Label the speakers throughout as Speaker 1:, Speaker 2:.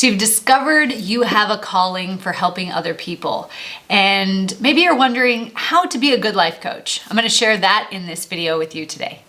Speaker 1: So you've discovered you have a calling for helping other people, and maybe you're wondering how to be a good life coach. I'm going to share that in this video with you today.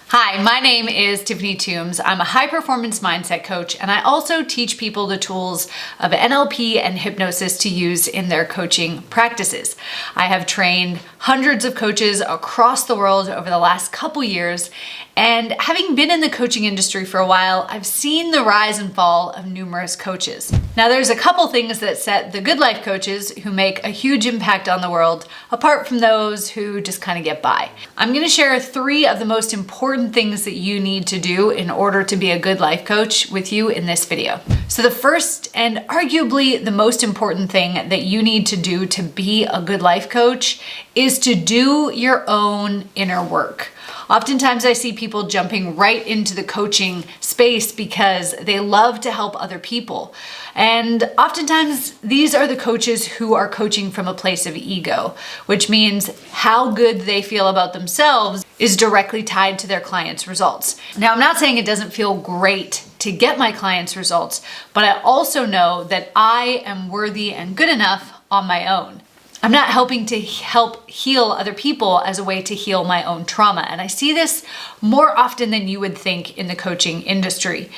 Speaker 1: Hi, my name is Tiffany Toombs. I'm a high-performance mindset coach, and I also teach people the tools of NLP and hypnosis to use in their coaching practices. I have trained hundreds of coaches across the world over the last couple years, and having been in the coaching industry for a while, I've seen the rise and fall of numerous coaches. Now, there's a couple things that set the good life coaches who make a huge impact on the world apart from those who just kind of get by. I'm going to share 3 of the most important things that you need to do in order to be a good life coach with you in this video. So the first and arguably the most important thing that you need to do to be a good life coach is to do your own inner work. Oftentimes I see people jumping right into the coaching space because they love to help other people. And oftentimes these are the coaches who are coaching from a place of ego, which means how good they feel about themselves is directly tied to their clients' results. Now, I'm not saying it doesn't feel great to get my clients' results, but I also know that I am worthy and good enough on my own. I'm not helping to help heal other people as a way to heal my own trauma. And I see this more often than you would think in the coaching industry.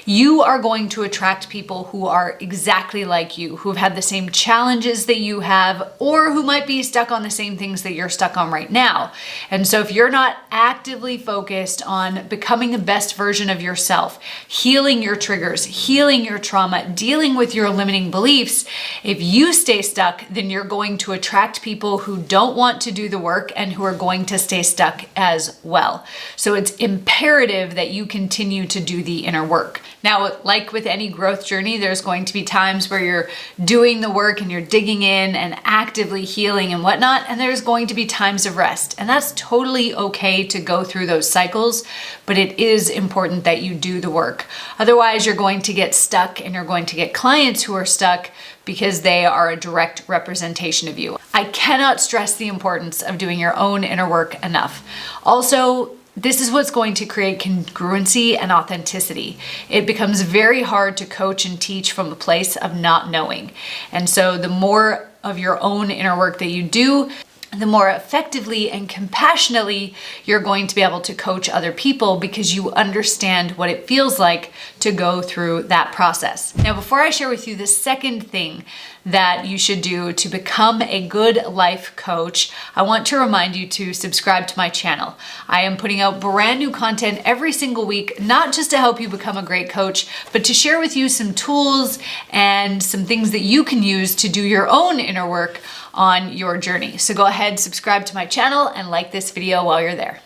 Speaker 1: You are going to attract people who are exactly like you, who have had the same challenges that you have, or who might be stuck on the same things that you're stuck on right now. And so if you're not actively focused on becoming the best version of yourself, healing your triggers, healing your trauma, dealing with your limiting beliefs, if you stay stuck, then you're going to attract people who don't want to do the work and who are going to stay stuck as well. So it's imperative that you continue to do the inner work. Now, like with any growth journey, there's going to be times where you're doing the work and you're digging in and actively healing and whatnot, and there's going to be times of rest. And that's totally okay to go through those cycles, but it is important that you do the work. Otherwise, you're going to get stuck and you're going to get clients who are stuck because they are a direct representation of you. I cannot stress the importance of doing your own inner work enough. Also, this is what's going to create congruency and authenticity. It becomes very hard to coach and teach from a place of not knowing. And so the more of your own inner work that you do, the more effectively and compassionately you're going to be able to coach other people because you understand what it feels like to go through that process. Now, before I share with you the second thing that you should do to become a good life coach, I want to remind you to subscribe to my channel. I am putting out brand new content every single week, not just to help you become a great coach, but to share with you some tools and some things that you can use to do your own inner work on your journey. So go ahead, subscribe to my channel and like this video while you're there.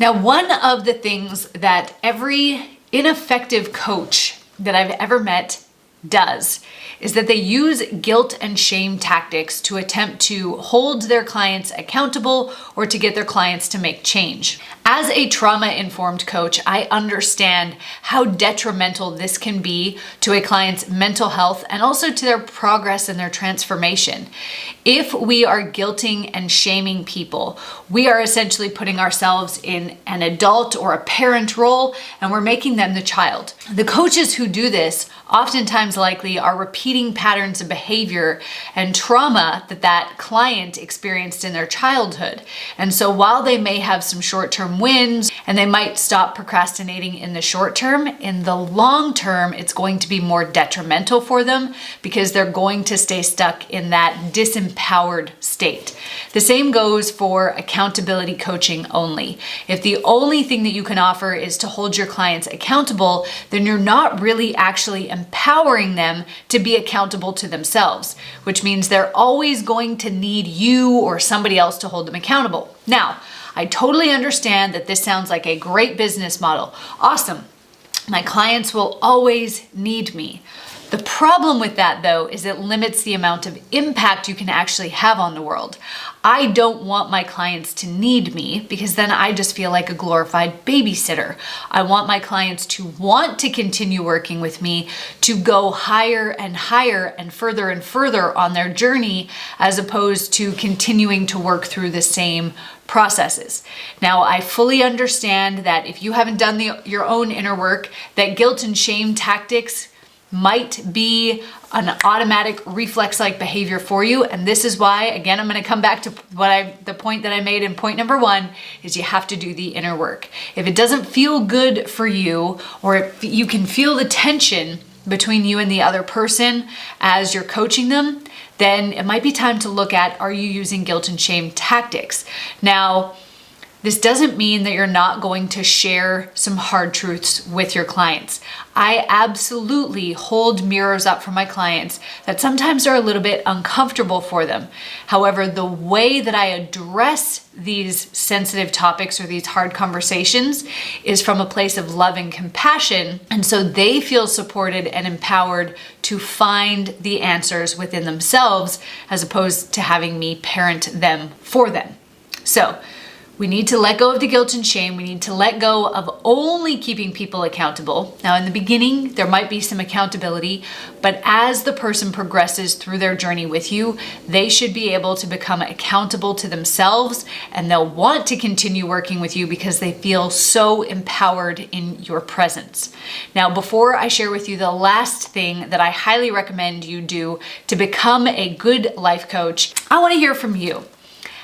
Speaker 1: Now, one of the things that every ineffective coach that I've ever met does is that they use guilt and shame tactics to attempt to hold their clients accountable or to get their clients to make change. As a trauma-informed coach, I understand how detrimental this can be to a client's mental health and also to their progress and their transformation. If we are guilting and shaming people, we are essentially putting ourselves in an adult or a parent role, and we're making them the child. The coaches who do this oftentimes likely are repeating patterns of behavior and trauma that client experienced in their childhood. And so while they may have some short-term wins and they might stop procrastinating in the short term, in the long term, it's going to be more detrimental for them because they're going to stay stuck in that disempowered state. The same goes for accountability coaching only. If the only thing that you can offer is to hold your clients accountable, then you're not really actually empowering them to be accountable to themselves, which means they're always going to need you or somebody else to hold them accountable. Now, I totally understand that this sounds like a great business model. Awesome. My clients will always need me. The problem with that, though, is it limits the amount of impact you can actually have on the world. I don't want my clients to need me because then I just feel like a glorified babysitter. I want my clients to want to continue working with me, to go higher and higher and further on their journey, as opposed to continuing to work through the same processes. Now, I fully understand that if you haven't done your own inner work, that guilt and shame tactics might be an automatic reflex-like behavior for you. And this is why, again, I'm going to come back to the point that I made in point number 1 is you have to do the inner work. If it doesn't feel good for you, or if you can feel the tension between you and the other person as you're coaching them, then it might be time to look at, are you using guilt and shame tactics? Now, this doesn't mean that you're not going to share some hard truths with your clients. I absolutely hold mirrors up for my clients that sometimes are a little bit uncomfortable for them. However, the way that I address these sensitive topics or these hard conversations is from a place of love and compassion, and so they feel supported and empowered to find the answers within themselves as opposed to having me parent them for them. So, we need to let go of the guilt and shame. We need to let go of only keeping people accountable. Now, in the beginning, there might be some accountability, but as the person progresses through their journey with you, they should be able to become accountable to themselves, and they'll want to continue working with you because they feel so empowered in your presence. Now, before I share with you the last thing that I highly recommend you do to become a good life coach, I want to hear from you.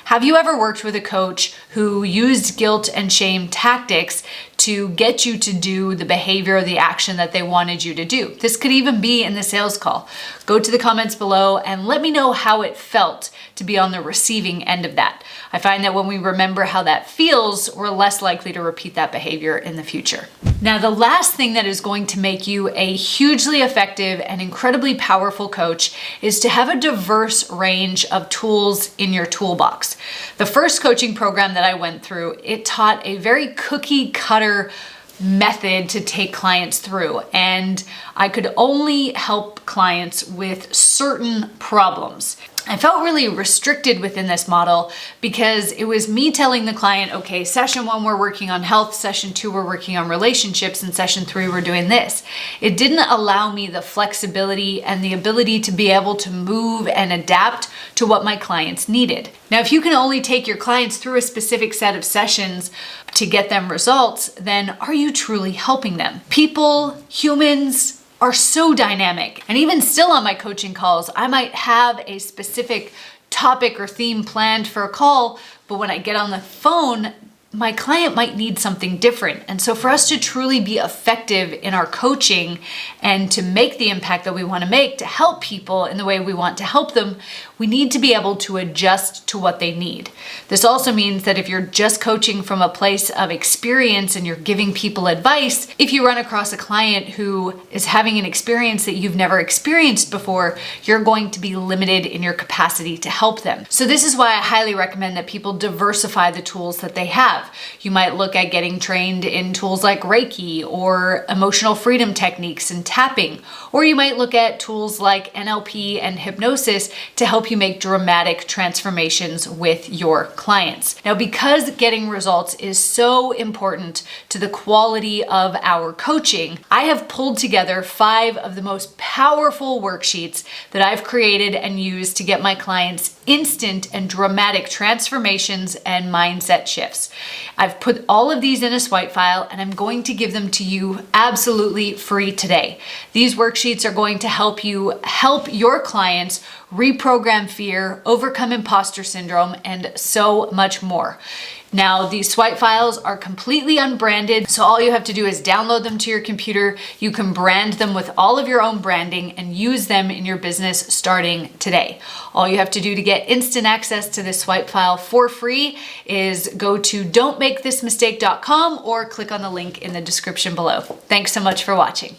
Speaker 1: Have you ever worked with a coach who used guilt and shame tactics to get you to do the behavior or the action that they wanted you to do? This could even be in the sales call. Go to the comments below and let me know how it felt to be on the receiving end of that. I find that when we remember how that feels, we're less likely to repeat that behavior in the future. Now, the last thing that is going to make you a hugely effective and incredibly powerful coach is to have a diverse range of tools in your toolbox. The first coaching program that I went through, it taught a very cookie cutter method to take clients through, and I could only help clients with certain problems. I felt really restricted within this model because it was me telling the client, okay, session 1, we're working on health, session 2, we're working on relationships, and session 3, we're doing this. It didn't allow me the flexibility and the ability to be able to move and adapt to what my clients needed. Now, if you can only take your clients through a specific set of sessions to get them results, then are you truly helping them? People, humans, are so dynamic. And even still on my coaching calls, I might have a specific topic or theme planned for a call, but when I get on the phone, my client might need something different. And so for us to truly be effective in our coaching and to make the impact that we want to make, to help people in the way we want to help them, we need to be able to adjust to what they need. This also means that if you're just coaching from a place of experience and you're giving people advice, if you run across a client who is having an experience that you've never experienced before, you're going to be limited in your capacity to help them. So this is why I highly recommend that people diversify the tools that they have. You might look at getting trained in tools like Reiki or emotional freedom techniques and tapping, or you might look at tools like NLP and hypnosis to help you make dramatic transformations with your clients. Now, because getting results is so important to the quality of our coaching, I have pulled together 5 of the most powerful worksheets that I've created and used to get my clients instant and dramatic transformations and mindset shifts. I've put all of these in a swipe file and I'm going to give them to you absolutely free today. These worksheets are going to help you help your clients reprogram fear, overcome imposter syndrome, and so much more. Now, these swipe files are completely unbranded, so all you have to do is download them to your computer. You can brand them with all of your own branding and use them in your business starting today. All you have to do to get instant access to this swipe file for free is go to don'tmakethismistake.com or click on the link in the description below. Thanks so much for watching.